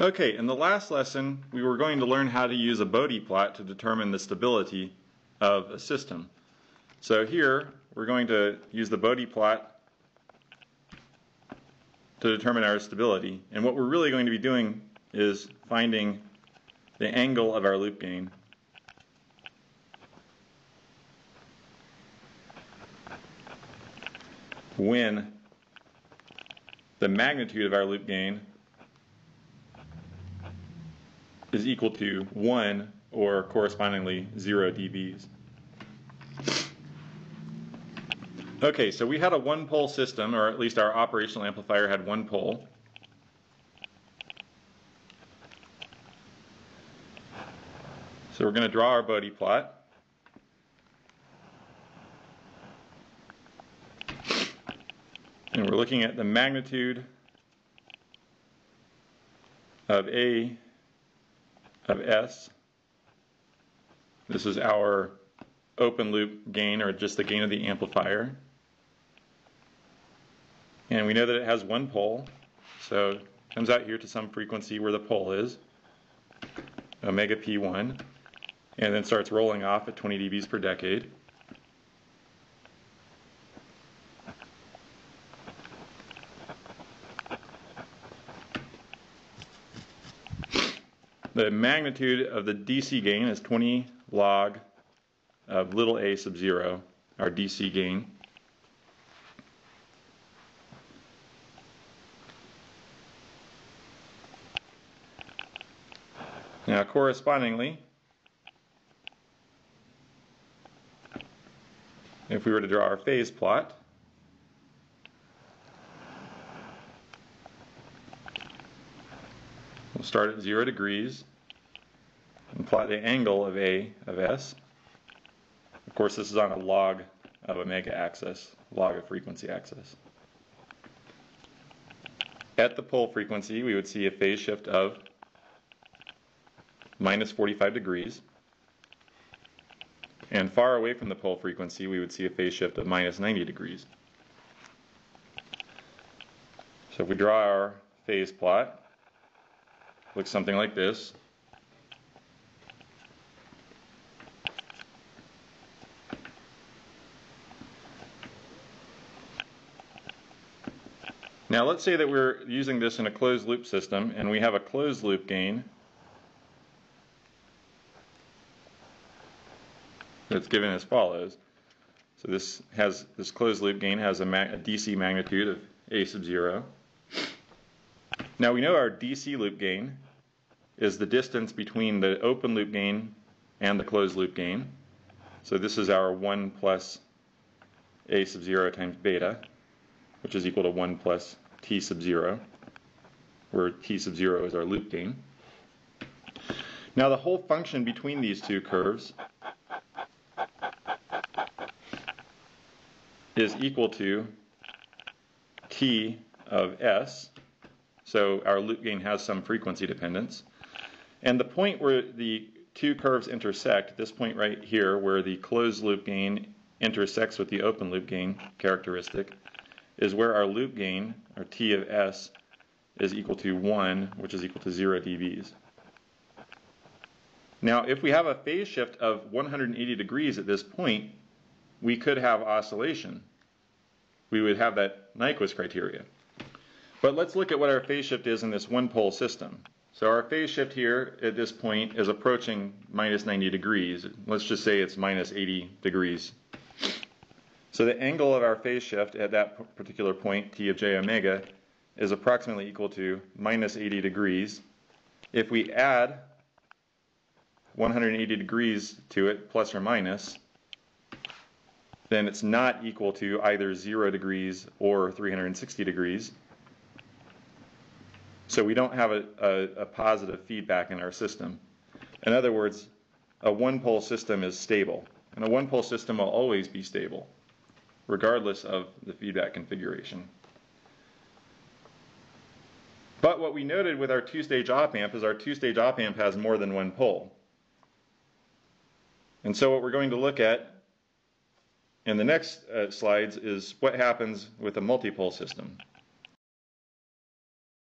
Okay, in the last lesson, we were going to learn how to use a Bode plot to determine the stability of a system. So here, we're going to use the Bode plot to determine our stability. And what we're really going to be doing is finding the angle of our loop gain when the magnitude of our loop gain is equal to 1 or correspondingly 0 dBs. Okay, so we had a one-pole system, or at least our operational amplifier had one pole. So we're going to draw our Bode plot. And we're looking at the magnitude of A of S. This is our open loop gain, or just the gain of the amplifier. And we know that it has one pole, so it comes out here to some frequency where the pole is, omega P1, and then starts rolling off at 20 dBs per decade. The magnitude of the DC gain is 20 log of little a sub 0, our DC gain. Now, correspondingly, if we were to draw our phase plot, we'll start at 0 degrees and plot the angle of A of S. Of course, this is on a log of omega axis, log of frequency axis. At the pole frequency, we would see a phase shift of minus 45 degrees. And far away from the pole frequency, we would see a phase shift of minus 90 degrees. So if we draw our phase plot, it looks something like this. Now let's say that we're using this in a closed loop system, and we have a closed loop gain that's given as follows. So this closed loop gain has a DC magnitude of A sub 0. Now we know our DC loop gain is the distance between the open loop gain and the closed loop gain. So this is our 1 plus A sub 0 times beta, which is equal to 1 plus T sub 0, where T sub 0 is our loop gain. Now the whole function between these two curves is equal to T of S, so our loop gain has some frequency dependence. And the point where the two curves intersect, this point right here where the closed loop gain intersects with the open loop gain characteristic, is where our loop gain, or T of S, is equal to 1, which is equal to 0 dBs. Now if we have a phase shift of 180 degrees at this point, we could have oscillation. We would have that Nyquist criteria. But let's look at what our phase shift is in this one-pole system. So our phase shift here at this point is approaching minus 90 degrees. Let's just say it's minus 80 degrees. So the angle of our phase shift at that particular point, T of j omega, is approximately equal to minus 80 degrees. If we add 180 degrees to it, plus or minus, then it's not equal to either 0 degrees or 360 degrees. So we don't have a positive feedback in our system. In other words, a one-pole system is stable. And a one-pole system will always be stable, regardless of the feedback configuration. But what we noted with our two-stage op-amp is our two-stage op-amp has more than one pole. And so what we're going to look at in the next slides is what happens with a multi-pole system.